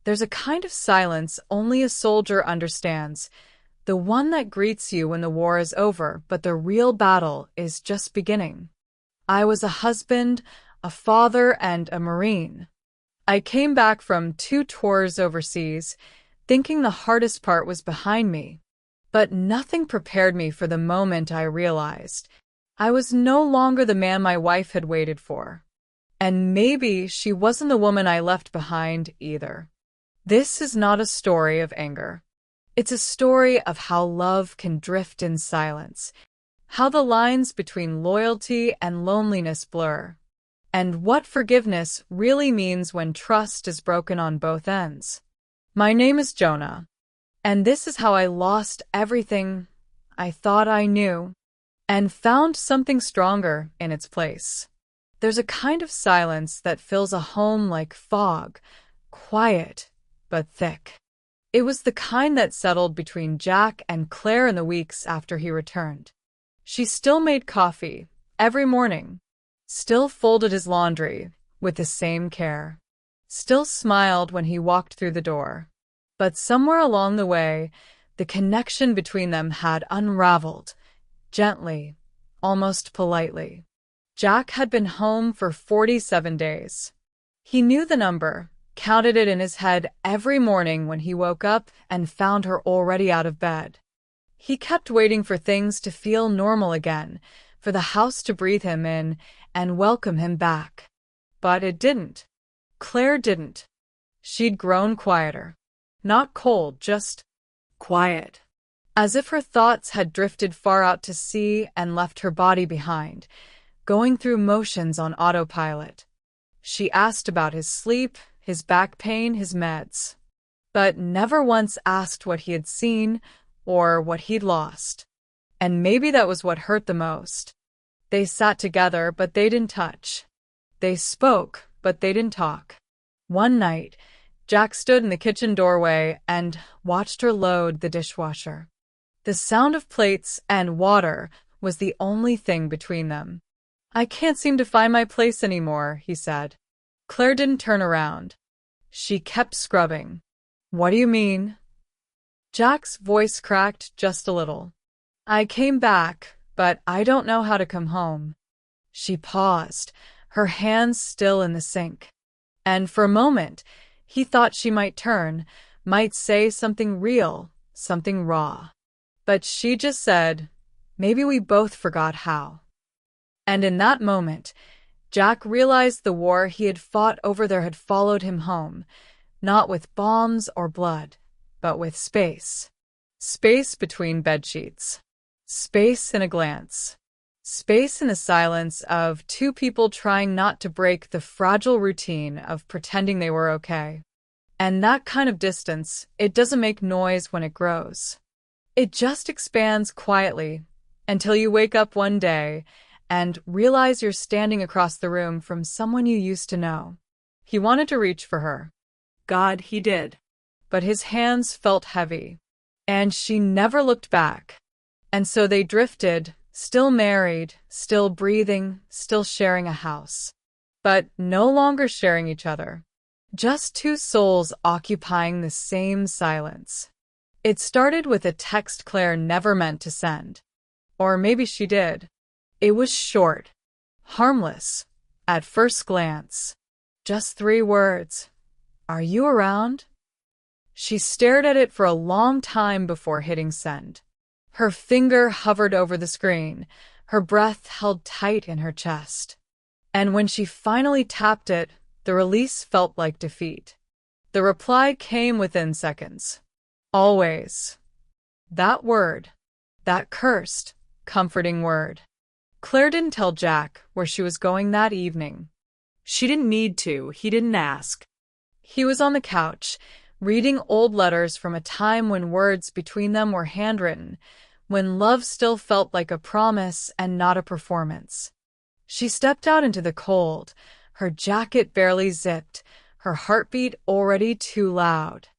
There's a kind of silence only a soldier understands, the one that greets you when the war is over, but the real battle is just beginning. I was a husband, a father, and a Marine. I came back from 2 tours overseas, thinking the hardest part was behind me. But nothing prepared me for the moment I realized I was no longer the man my wife had waited for. And maybe she wasn't the woman I left behind either. This is not a story of anger. It's a story of how love can drift in silence, how the lines between loyalty and loneliness blur, and what forgiveness really means when trust is broken on both ends. My name is Jonah, and this is how I lost everything I thought I knew and found something stronger in its place. There's a kind of silence that fills a home like fog, quiet but thick. It was the kind that settled between Jack and Claire in the weeks after he returned. She still made coffee every morning, still folded his laundry with the same care, still smiled when he walked through the door. But somewhere along the way, the connection between them had unraveled, gently, almost politely. Jack had been home for 47 days. He knew the number, counted it in his head every morning when he woke up and found her already out of bed. He kept waiting for things to feel normal again, for the house to breathe him in and welcome him back. But it didn't. Claire didn't. She'd grown quieter. Not cold, just quiet. As if her thoughts had drifted far out to sea and left her body behind, going through motions on autopilot. She asked about his sleep, his back pain, his meds, but never once asked what he had seen or what he'd lost. And maybe that was what hurt the most. They sat together, but they didn't touch. They spoke, but they didn't talk. One night, Jack stood in the kitchen doorway and watched her load the dishwasher. The sound of plates and water was the only thing between them. "I can't seem to find my place anymore," he said. Claire didn't turn around. She kept scrubbing. "What do you mean?" Jack's voice cracked just a little. "I came back, but I don't know how to come home." She paused, her hands still in the sink. And for a moment, he thought she might turn, might say something real, something raw. But she just said, "Maybe we both forgot how." And in that moment, Jack realized the war he had fought over there had followed him home, not with bombs or blood, but with space. Space between bedsheets. Space in a glance. Space in the silence of 2 people trying not to break the fragile routine of pretending they were okay. And that kind of distance, it doesn't make noise when it grows. It just expands quietly until you wake up one day and realize you're standing across the room from someone you used to know. He wanted to reach for her. God, he did. But his hands felt heavy, and she never looked back. And so they drifted, still married, still breathing, still sharing a house. But no longer sharing each other. Just 2 souls occupying the same silence. It started with a text Claire never meant to send. Or maybe she did. It was short, harmless, at first glance. Just 3 words. "Are you around?" She stared at it for a long time before hitting send. Her finger hovered over the screen, her breath held tight in her chest. And when she finally tapped it, the release felt like defeat. The reply came within seconds. "Always." That word, that cursed, comforting word. Claire didn't tell Jack where she was going that evening. She didn't need to, he didn't ask. He was on the couch, reading old letters from a time when words between them were handwritten, when love still felt like a promise and not a performance. She stepped out into the cold, her jacket barely zipped, her heartbeat already too loud.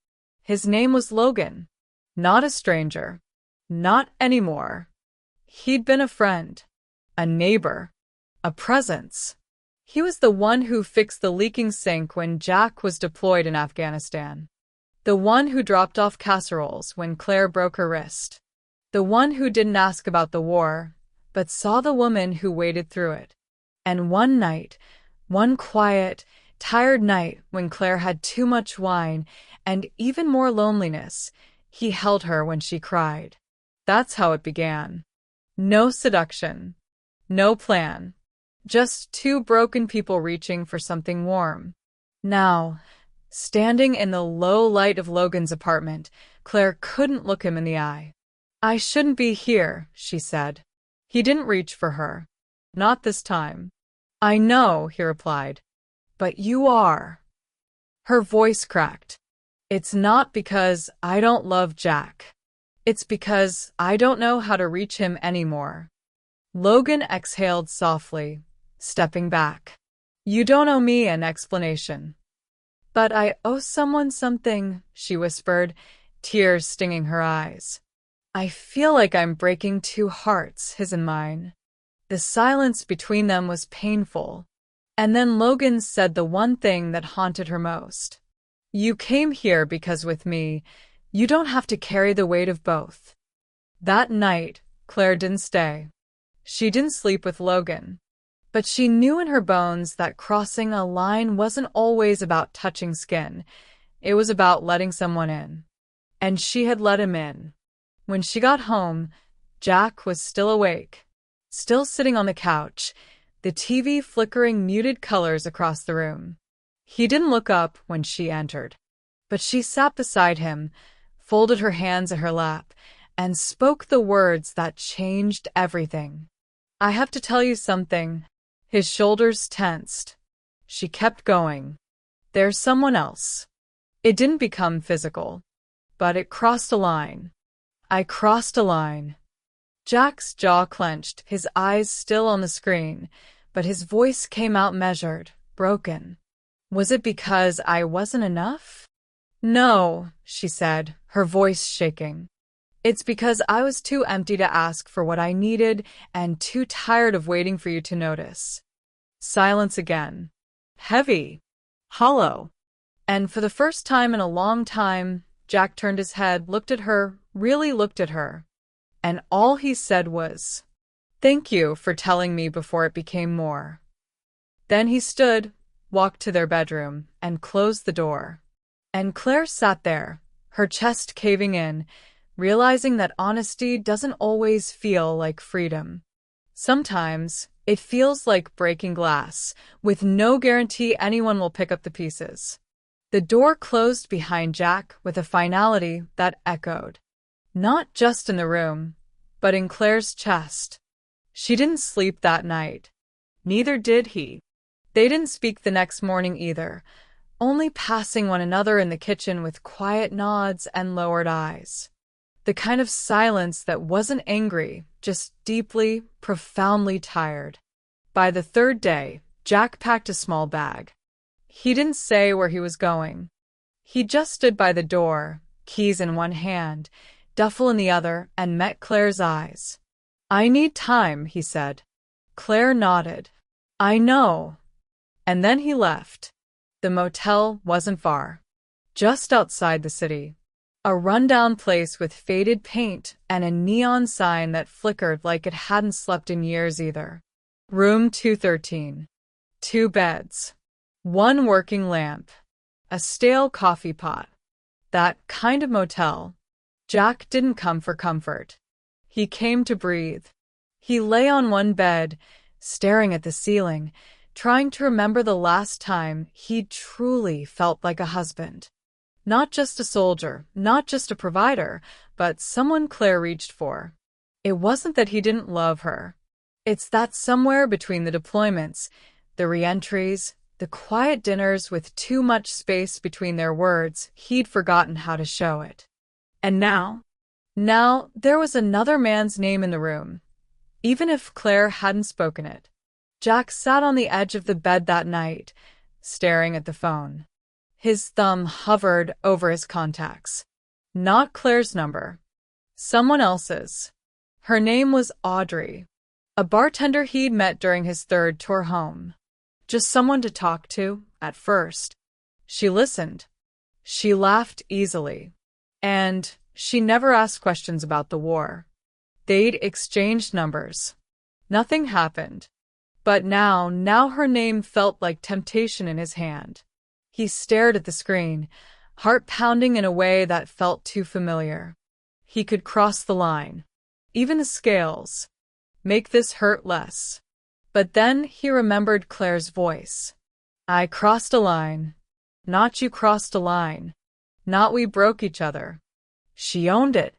His name was Logan. Not a stranger. Not anymore. He'd been a friend, a neighbor, a presence. He was the one who fixed the leaking sink when Jack was deployed in Afghanistan. The one who dropped off casseroles when Claire broke her wrist. The one who didn't ask about the war, but saw the woman who waded through it. And one night, one quiet, tired night when Claire had too much wine and even more loneliness, he held her when she cried. That's how it began. No seduction. No plan. Just two broken people reaching for something warm. Now, standing in the low light of Logan's apartment, Claire couldn't look him in the eye. I shouldn't be here, she said. He didn't reach for her. Not this time. I know, he replied. But you are. Her voice cracked. It's not because I don't love Jack. It's because I don't know how to reach him anymore. Logan exhaled softly, stepping back. You don't owe me an explanation. But I owe someone something, she whispered, tears stinging her eyes. I feel like I'm breaking two hearts, his and mine. The silence between them was painful. And then Logan said the one thing that haunted her most. You came here because with me, you don't have to carry the weight of both. That night, Claire didn't stay. She didn't sleep with Logan. But she knew in her bones that crossing a line wasn't always about touching skin. It was about letting someone in. And she had let him in. When she got home, Jack was still awake, still sitting on the couch, the TV flickering muted colors across the room. He didn't look up when she entered, but she sat beside him, folded her hands in her lap, and spoke the words that changed everything. I have to tell you something. His shoulders tensed. She kept going. There's someone else. It didn't become physical, but it crossed a line. I crossed a line. Jack's jaw clenched, his eyes still on the screen, but his voice came out measured, broken. Was it because I wasn't enough? No, she said, her voice shaking. It's because I was too empty to ask for what I needed and too tired of waiting for you to notice. Silence again. Heavy. Hollow. And for the first time in a long time, Jack turned his head, looked at her, really looked at her. And all he said was, "Thank you for telling me before it became more." Then he stood, walked to their bedroom, and closed the door. And Claire sat there, her chest caving in, realizing that honesty doesn't always feel like freedom. Sometimes, it feels like breaking glass, with no guarantee anyone will pick up the pieces. The door closed behind Jack with a finality that echoed. Not just in the room, but in Claire's chest. She didn't sleep that night. Neither did he. They didn't speak the next morning either, only passing one another in the kitchen with quiet nods and lowered eyes. The kind of silence that wasn't angry, just deeply, profoundly tired. By the third day, Jack packed a small bag. He didn't say where he was going. He just stood by the door, keys in one hand, duffel in the other, and met Claire's eyes. I need time, he said. Claire nodded. I know. And then he left. The motel wasn't far. Just outside the city. A rundown place with faded paint and a neon sign that flickered like it hadn't slept in years either. Room 213. 2 beds. 1 working lamp. A stale coffee pot. That kind of motel. Jack didn't come for comfort. He came to breathe. He lay on one bed, staring at the ceiling, trying to remember the last time he'd truly felt like a husband. Not just a soldier, not just a provider, but someone Claire reached for. It wasn't that he didn't love her. It's that somewhere between the deployments, the re-entries, the quiet dinners with too much space between their words, he'd forgotten how to show it. And now there was another man's name in the room, even if Claire hadn't spoken it. Jack sat on the edge of the bed that night, staring at the phone. His thumb hovered over his contacts. Not Claire's number. Someone else's. Her name was Audrey, a bartender he'd met during his 3rd tour home. Just someone to talk to, at first. She listened. She laughed easily. And she never asked questions about the war. They'd exchanged numbers. Nothing happened. But now her name felt like temptation in his hand. He stared at the screen, heart pounding in a way that felt too familiar. He could cross the line. Even the scales. Make this hurt less. But then he remembered Claire's voice. I crossed a line. Not you crossed a line. Not we broke each other. She owned it.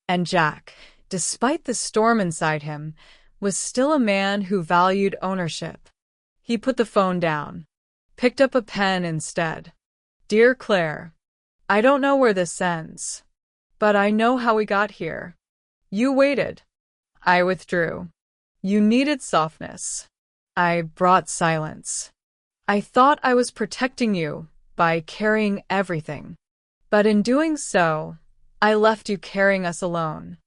And Jack, despite the storm inside him, was still a man who valued ownership. He put the phone down, picked up a pen instead. Dear Claire, I don't know where this ends, but I know how we got here. You waited. I withdrew. You needed softness. I brought silence. I thought I was protecting you by carrying everything. But in doing so, I left you carrying us alone.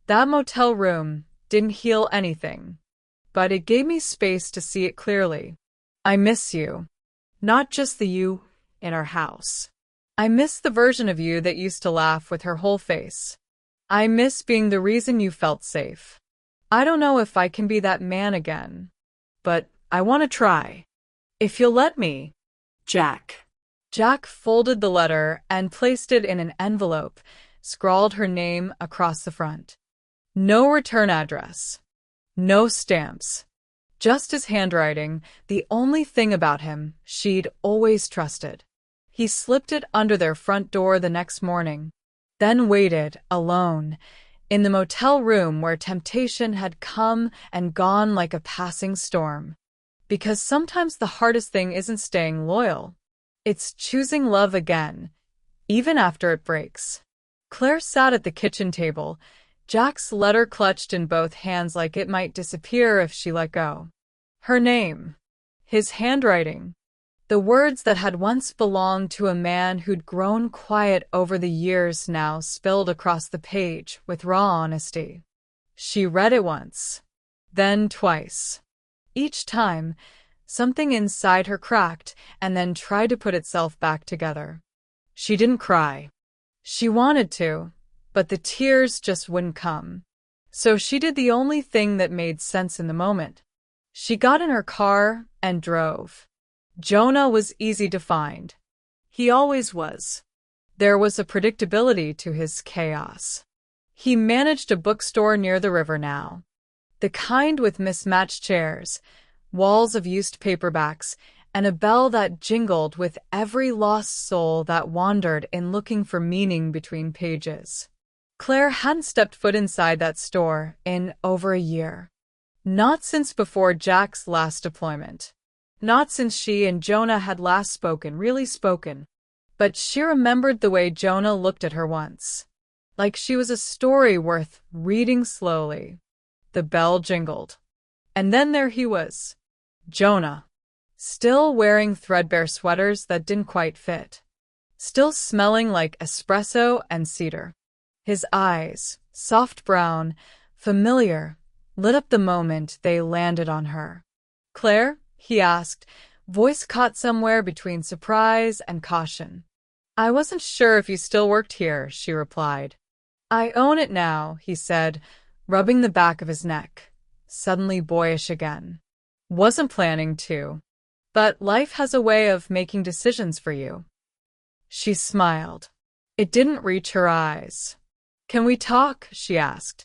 That motel room didn't heal anything, but it gave me space to see it clearly. I miss you. Not just the you in our house. I miss the version of you that used to laugh with her whole face. I miss being the reason you felt safe. I don't know if I can be that man again, but I want to try. If you'll let me. Jack. Jack folded the letter and placed it in an envelope, scrawled her name across the front. No return address. No stamps. Just his handwriting, the only thing about him she'd always trusted. He slipped it under their front door the next morning, then waited, alone, in the motel room where temptation had come and gone like a passing storm. Because sometimes the hardest thing isn't staying loyal. It's choosing love again, even after it breaks. Claire sat at the kitchen table, Jack's letter clutched in both hands like it might disappear if she let go. Her name. His handwriting. The words that had once belonged to a man who'd grown quiet over the years now spilled across the page with raw honesty. She read it once, then twice. Each time, something inside her cracked and then tried to put itself back together. She didn't cry. She wanted to, but the tears just wouldn't come. So she did the only thing that made sense in the moment. She got in her car and drove. Jonah was easy to find. He always was. There was a predictability to his chaos. He managed a bookstore near the river now. The kind with mismatched chairs, walls of used paperbacks, and a bell that jingled with every lost soul that wandered in looking for meaning between pages. Claire hadn't stepped foot inside that store in over a year. Not since before Jack's last deployment. Not since she and Jonah had last spoken, really spoken. But she remembered the way Jonah looked at her once. Like she was a story worth reading slowly. The bell jingled. And then there he was. Jonah. Still wearing threadbare sweaters that didn't quite fit. Still smelling like espresso and cedar. His eyes, soft brown, familiar, lit up the moment they landed on her. Claire? He asked, voice caught somewhere between surprise and caution. I wasn't sure if you still worked here, she replied. I own it now, he said, rubbing the back of his neck, suddenly boyish again. Wasn't planning to. But life has a way of making decisions for you. She smiled. It didn't reach her eyes. Can we talk? She asked.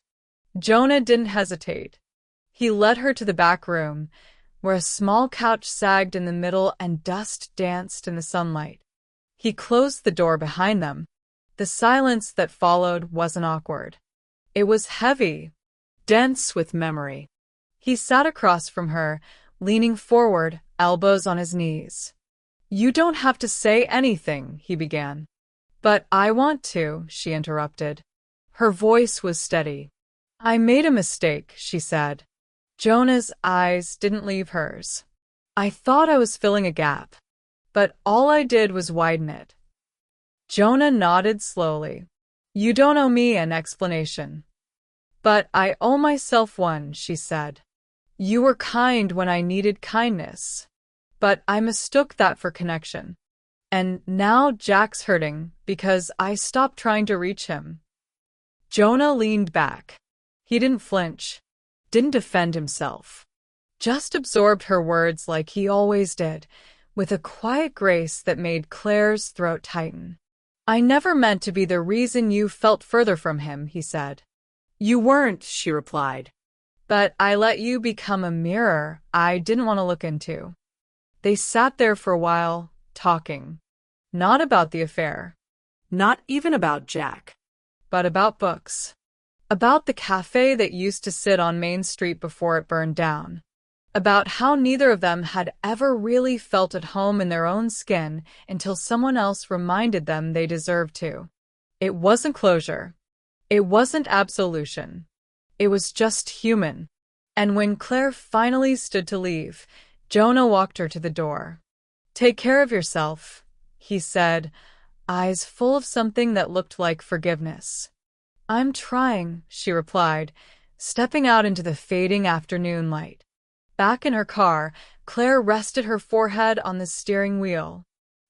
Jonah didn't hesitate. He led her to the back room, where a small couch sagged in the middle and dust danced in the sunlight. He closed the door behind them. The silence that followed wasn't awkward. It was heavy, dense with memory. He sat across from her, leaning forward, elbows on his knees. You don't have to say anything, he began. But I want to, she interrupted. Her voice was steady. I made a mistake, she said. Jonah's eyes didn't leave hers. I thought I was filling a gap, but all I did was widen it. Jonah nodded slowly. You don't owe me an explanation. But I owe myself one, she said. You were kind when I needed kindness, but I mistook that for connection. And now Jack's hurting because I stopped trying to reach him. Jonah leaned back. He didn't flinch, didn't defend himself. Just absorbed her words like he always did, with a quiet grace that made Claire's throat tighten. I never meant to be the reason you felt further from him, he said. You weren't, she replied. But I let you become a mirror I didn't want to look into. They sat there for a while, talking. Not about the affair. Not even about Jack. But about books. About the cafe that used to sit on Main Street before it burned down. About how neither of them had ever really felt at home in their own skin until someone else reminded them they deserved to. It wasn't closure. It wasn't absolution. It was just human. And when Claire finally stood to leave, Jonah walked her to the door. Take care of yourself, he said, eyes full of something that looked like forgiveness. I'm trying, she replied, stepping out into the fading afternoon light. Back in her car, Claire rested her forehead on the steering wheel.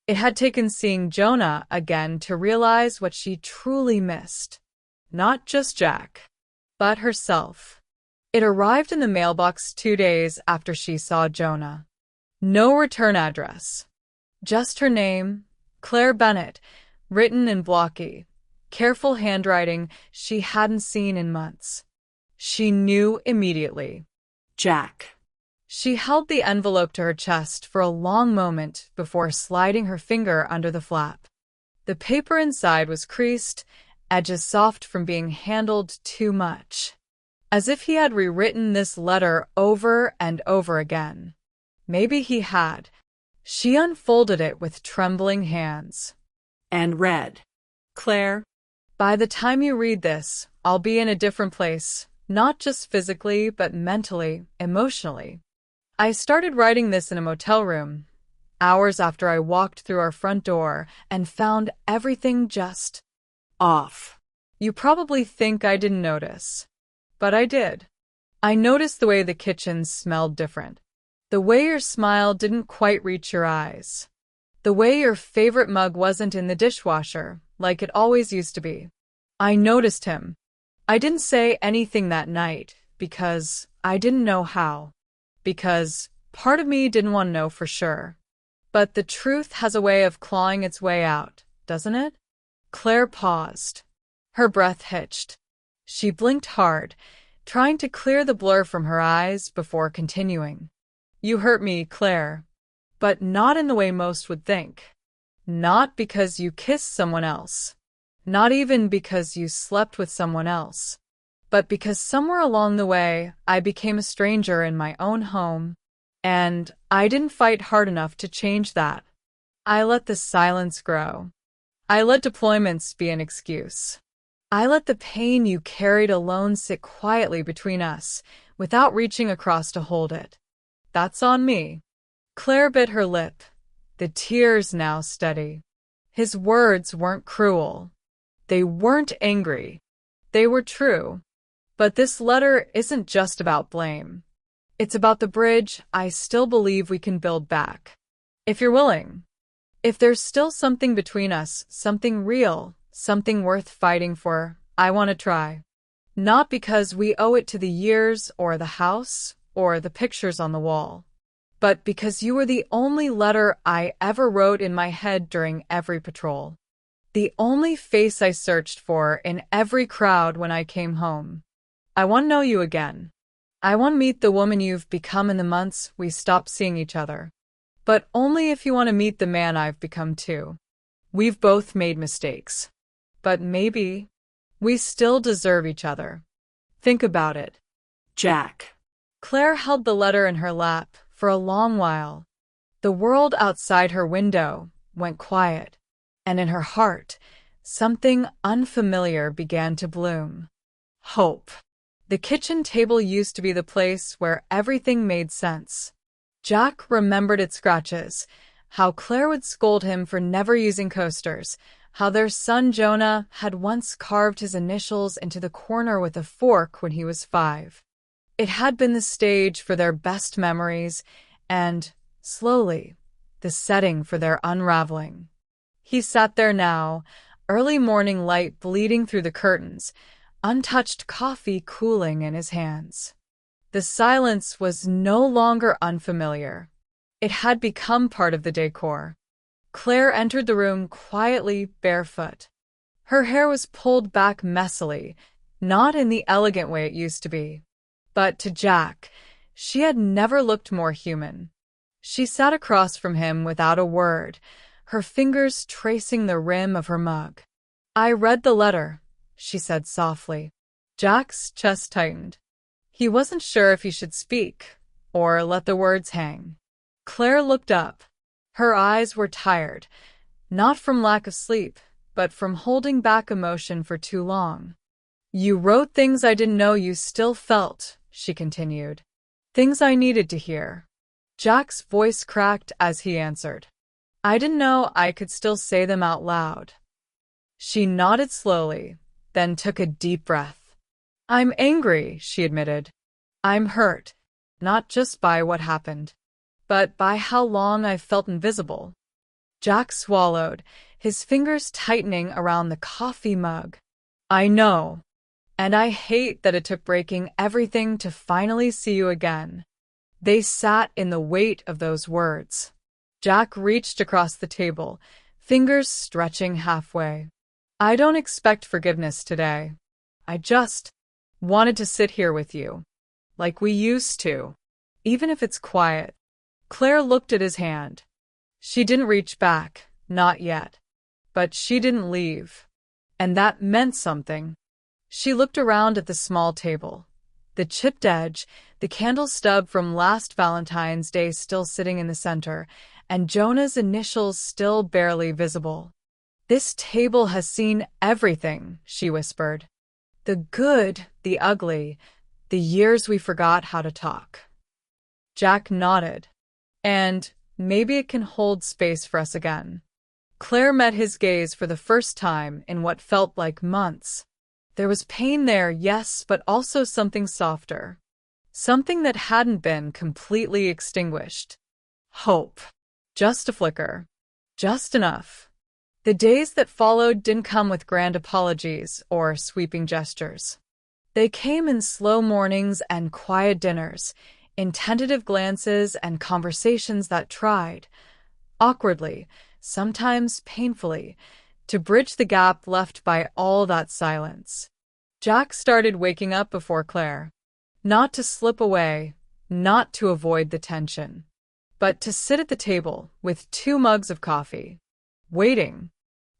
It had taken seeing Jonah again to realize what she truly missed. Not just Jack, but herself. It arrived in the mailbox 2 days after she saw Jonah. No return address. Just her name, Claire Bennett, written in blocky, careful handwriting she hadn't seen in months. She knew immediately. Jack. She held the envelope to her chest for a long moment before sliding her finger under the flap. The paper inside was creased, edges soft from being handled too much. As if he had rewritten this letter over and over again. Maybe he had. She unfolded it with trembling hands. And read. Claire. By the time you read this, I'll be in a different place, not just physically, but mentally, emotionally. I started writing this in a motel room, hours after I walked through our front door and found everything just off. You probably think I didn't notice, but I did. I noticed the way the kitchen smelled different, the way your smile didn't quite reach your eyes, the way your favorite mug wasn't in the dishwasher like it always used to be. I noticed him. I didn't say anything that night because I didn't know how. Because part of me didn't want to know for sure. But the truth has a way of clawing its way out, doesn't it? Claire paused. Her breath hitched. She blinked hard, trying to clear the blur from her eyes before continuing. You hurt me, Claire. But not in the way most would think. Not because you kissed someone else. Not even because you slept with someone else. But because somewhere along the way, I became a stranger in my own home, and I didn't fight hard enough to change that. I let the silence grow. I let deployments be an excuse. I let the pain you carried alone sit quietly between us, without reaching across to hold it. That's on me. Claire bit her lip, the tears now steady. His words weren't cruel. They weren't angry. They were true. But this letter isn't just about blame. It's about the bridge I still believe we can build back. If you're willing. If there's still something between us, something real, something worth fighting for, I want to try. Not because we owe it to the years or the house or the pictures on the wall, but because you were the only letter I ever wrote in my head during every patrol. The only face I searched for in every crowd when I came home. I want to know you again. I want to meet the woman you've become in the months we stopped seeing each other. But only if you want to meet the man I've become too. We've both made mistakes. But maybe we still deserve each other. Think about it. Jack. Claire held the letter in her lap for a long while. The world outside her window went quiet, and in her heart, something unfamiliar began to bloom. Hope. The kitchen table used to be the place where everything made sense. Jack remembered its scratches, how Claire would scold him for never using coasters, how their son Jonah had once carved his initials into the corner with a fork when he was 5. It had been the stage for their best memories and, slowly, the setting for their unraveling. He sat there now, early morning light bleeding through the curtains, untouched coffee cooling in his hands. The silence was no longer unfamiliar. It had become part of the decor. Claire entered the room quietly, barefoot. Her hair was pulled back messily, not in the elegant way it used to be. But to Jack, she had never looked more human. She sat across from him without a word, her fingers tracing the rim of her mug. "I read the letter," she said softly. Jack's chest tightened. He wasn't sure if he should speak or let the words hang. Claire looked up. Her eyes were tired, not from lack of sleep, but from holding back emotion for too long. "You wrote things I didn't know you still felt," she continued. "Things I needed to hear." Jack's voice cracked as he answered. "I didn't know I could still say them out loud." She nodded slowly, then took a deep breath. "I'm angry," she admitted. "I'm hurt, not just by what happened, but by how long I've felt invisible." Jack swallowed, his fingers tightening around the coffee mug. "I know, and I hate that it took breaking everything to finally see you again." They sat in the weight of those words. Jack reached across the table, fingers stretching halfway. "I don't expect forgiveness today. I just wanted to sit here with you, like we used to, even if it's quiet." Claire looked at his hand. She didn't reach back, not yet. But she didn't leave. And that meant something. She looked around at the small table. The chipped edge, the candle stub from last Valentine's Day still sitting in the center, and Jonah's initials still barely visible. "This table has seen everything," she whispered. "The good, the ugly, the years we forgot how to talk." Jack nodded. "And maybe it can hold space for us again." Claire met his gaze for the first time in what felt like months. There was pain there, yes, but also something softer. Something that hadn't been completely extinguished. Hope. Just a flicker. Just enough. The days that followed didn't come with grand apologies or sweeping gestures. They came in slow mornings and quiet dinners, in tentative glances and conversations that tried, awkwardly, sometimes painfully, to bridge the gap left by all that silence. Jack started waking up before Claire. Not to slip away, not to avoid the tension, but to sit at the table with 2 mugs of coffee, waiting.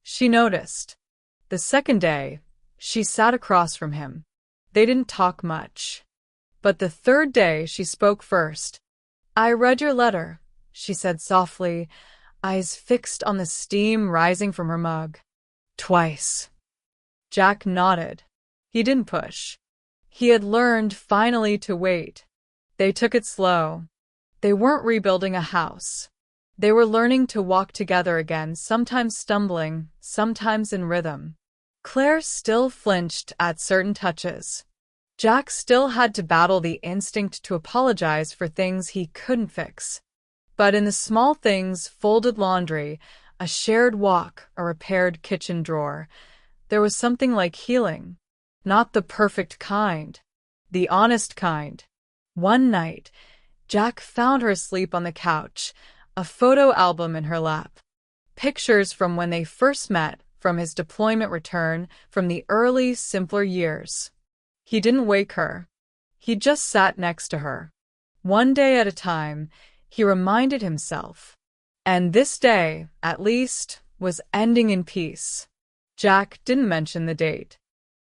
She noticed. The second day, she sat across from him. They didn't talk much. But the third day, she spoke first. "I read your letter," she said softly, eyes fixed on the steam rising from her mug. "Twice." Jack nodded. He didn't push. He had learned finally to wait. They took it slow. They weren't rebuilding a house. They were learning to walk together again, sometimes stumbling, sometimes in rhythm. Claire still flinched at certain touches. Jack still had to battle the instinct to apologize for things he couldn't fix. But in the small things, folded laundry, a shared walk, a repaired kitchen drawer, there was something like healing. Not the perfect kind, the honest kind. One night, Jack found her asleep on the couch, a photo album in her lap. Pictures from when they first met, from his deployment return, from the early, simpler years. He didn't wake her. He just sat next to her. One day at a time, he reminded himself. And this day, at least, was ending in peace. Jack didn't mention the date.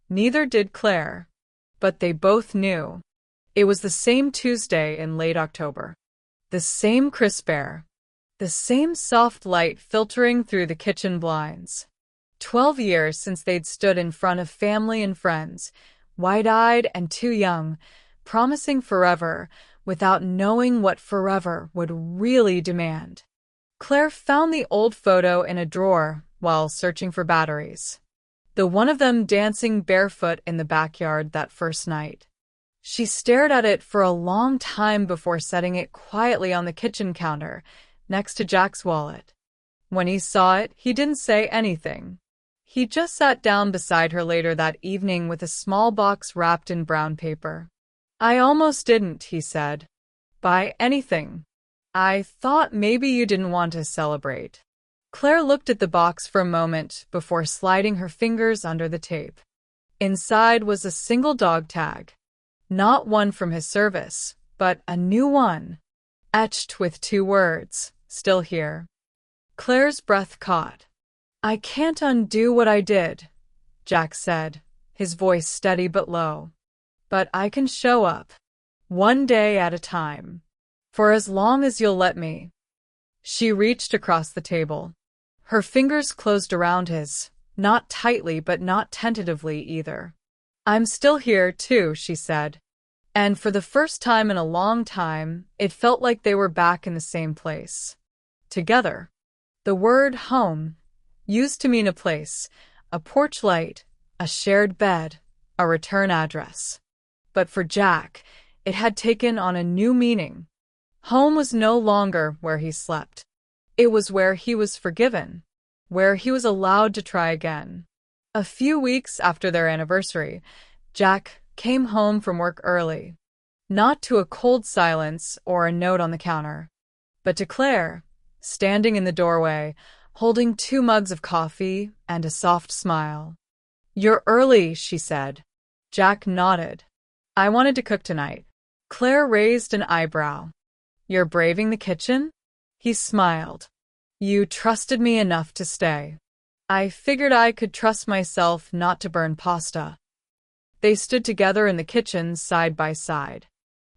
Neither did Claire. But they both knew. It was the same Tuesday in late October. The same crisp air. The same soft light filtering through the kitchen blinds. 12 years since they'd stood in front of family and friends, wide-eyed and too young, promising forever, without knowing what forever would really demand. Claire found the old photo in a drawer while searching for batteries. The one of them dancing barefoot in the backyard that first night. She stared at it for a long time before setting it quietly on the kitchen counter, next to Jack's wallet. When he saw it, he didn't say anything. He just sat down beside her later that evening with a small box wrapped in brown paper. I almost didn't, he said, buy anything. I thought maybe you didn't want to celebrate. Claire looked at the box for a moment before sliding her fingers under the tape. Inside was a single dog tag. Not one from his service, but a new one, etched with 2 words, still here. Claire's breath caught. I can't undo what I did, Jack said, his voice steady but low. But I can show up, one day at a time, for as long as you'll let me. She reached across the table. Her fingers closed around his, not tightly but not tentatively either. I'm still here, too, she said. And for the first time in a long time, it felt like they were back in the same place. Together. The word home used to mean a place, a porch light, a shared bed, a return address. But for Jack, it had taken on a new meaning. Home was no longer where he slept. It was where he was forgiven, where he was allowed to try again. A few weeks after their anniversary, Jack came home from work early, not to a cold silence or a note on the counter, but to Claire, standing in the doorway, holding 2 mugs of coffee and a soft smile. You're early, she said. Jack nodded. I wanted to cook tonight. Claire raised an eyebrow. You're braving the kitchen? He smiled. You trusted me enough to stay. I figured I could trust myself not to burn pasta. They stood together in the kitchen side by side.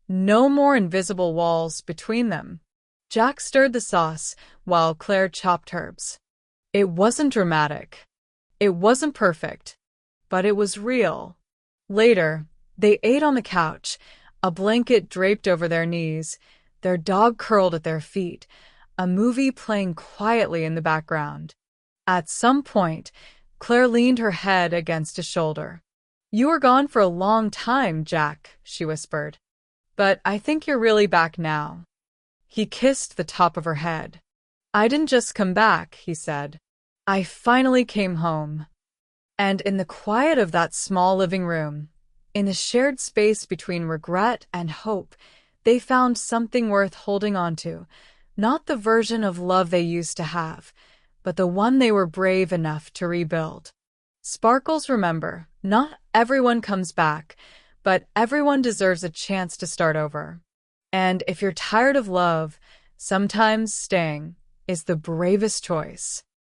No more invisible walls between them. Jack stirred the sauce while Claire chopped herbs. It wasn't dramatic. It wasn't perfect. But it was real. Later, they ate on the couch, a blanket draped over their knees, their dog curled at their feet, a movie playing quietly in the background. At some point, Claire leaned her head against his shoulder. You were gone for a long time, Jack, she whispered. But I think you're really back now. He kissed the top of her head. I didn't just come back, he said. I finally came home. And in the quiet of that small living room, in the shared space between regret and hope, they found something worth holding on to. Not the version of love they used to have, but the one they were brave enough to rebuild. Sparkles, remember, not everyone comes back, but everyone deserves a chance to start over. And if you're tired of love, sometimes staying is the bravest choice.